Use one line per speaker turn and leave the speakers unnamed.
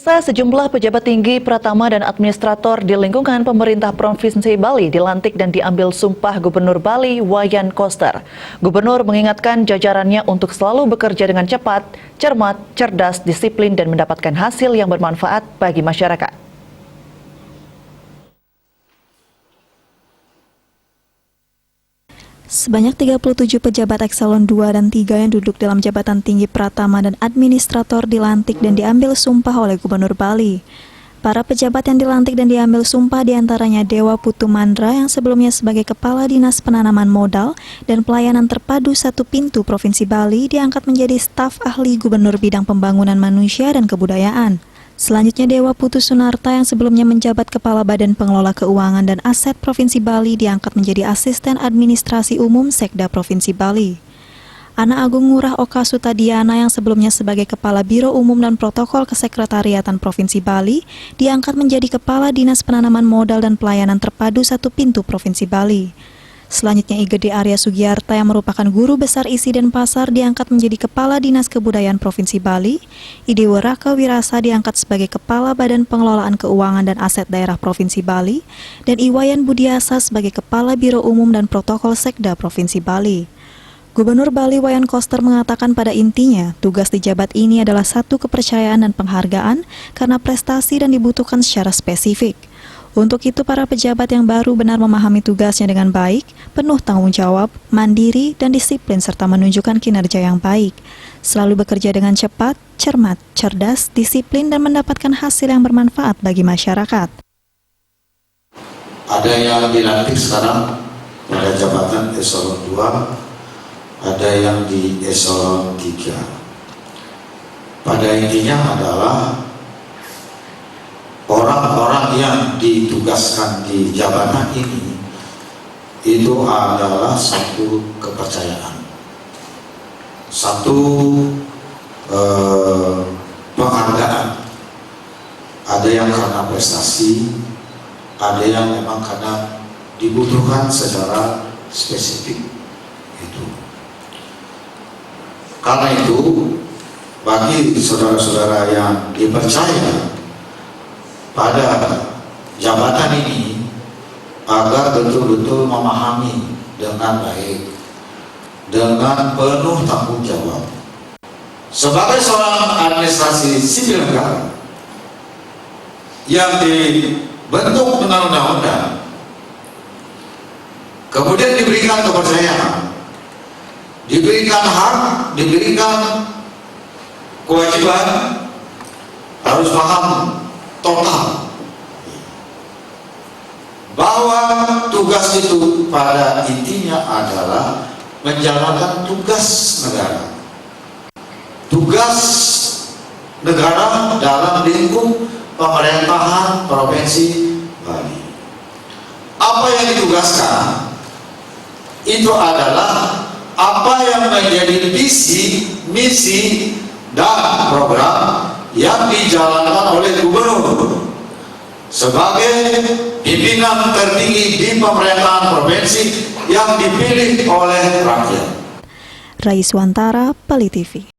Pemirsa, sejumlah pejabat tinggi Pratama dan administrator di lingkungan pemerintah Provinsi Bali dilantik dan diambil sumpah Gubernur Bali Wayan Koster. Gubernur mengingatkan jajarannya untuk selalu bekerja dengan cepat, cermat, cerdas, disiplin, dan mendapatkan hasil yang bermanfaat bagi masyarakat.
Sebanyak 37 pejabat eselon 2 dan 3 yang duduk dalam jabatan tinggi Pratama dan administrator dilantik dan diambil sumpah oleh Gubernur Bali. Para pejabat yang dilantik dan diambil sumpah diantaranya Dewa Putu Mandra yang sebelumnya sebagai Kepala Dinas Penanaman Modal dan Pelayanan Terpadu Satu Pintu Provinsi Bali diangkat menjadi staf ahli Gubernur Bidang Pembangunan Manusia dan Kebudayaan. Selanjutnya Dewa Putu Sunarta yang sebelumnya menjabat Kepala Badan Pengelola Keuangan dan Aset Provinsi Bali diangkat menjadi Asisten Administrasi Umum Sekda Provinsi Bali. Ana Agung Ngurah Oka Sutadiana yang sebelumnya sebagai Kepala Biro Umum dan Protokol Kesekretariatan Provinsi Bali diangkat menjadi Kepala Dinas Penanaman Modal dan Pelayanan Terpadu Satu Pintu Provinsi Bali. Selanjutnya Igede Arya Sugiyarta yang merupakan Guru Besar Isi dan Pasar diangkat menjadi Kepala Dinas Kebudayaan Provinsi Bali. Idewa Raka Wirasa diangkat sebagai Kepala Badan Pengelolaan Keuangan dan Aset Daerah Provinsi Bali. Dan Iwayan Budiasa sebagai Kepala Biro Umum dan Protokol Sekda Provinsi Bali. Gubernur Bali Wayan Koster mengatakan pada intinya, tugas di jabat ini adalah satu kepercayaan dan penghargaan karena prestasi dan dibutuhkan secara spesifik. Untuk itu, para pejabat yang baru benar memahami tugasnya dengan baik, penuh tanggung jawab, mandiri, dan disiplin serta menunjukkan kinerja yang baik. Selalu bekerja dengan cepat, cermat, cerdas, disiplin, dan mendapatkan hasil yang bermanfaat bagi masyarakat.
Ada yang dilantik sekarang pada jabatan eselon 2, ada yang di eselon 3. Pada intinya adalah orang-orang yang ditugaskan di jabatan ini itu adalah satu kepercayaan, satu penghargaan. Ada yang karena prestasi, ada yang memang karena dibutuhkan secara spesifik. Karena itu, bagi saudara-saudara yang dipercaya pada jabatan ini agar betul-betul memahami dengan baik, dengan penuh tanggung jawab. Sebagai seorang administrasi sipil negara yang dibentuk dengan undang-undang, kemudian diberikan kepercayaan, diberikan hak, diberikan kewajiban, harus paham total bahwa tugas itu pada intinya adalah menjalankan tugas negara. Tugas negara dalam lingkup pemerintahan Provinsi Bali. Apa yang ditugaskan itu adalah apa yang menjadi visi, misi, dan program yang dijalankan oleh Gubernur sebagai pimpinan tertinggi di pemerintahan provinsi yang dipilih oleh rakyat.
Raiswantara, Bali TV.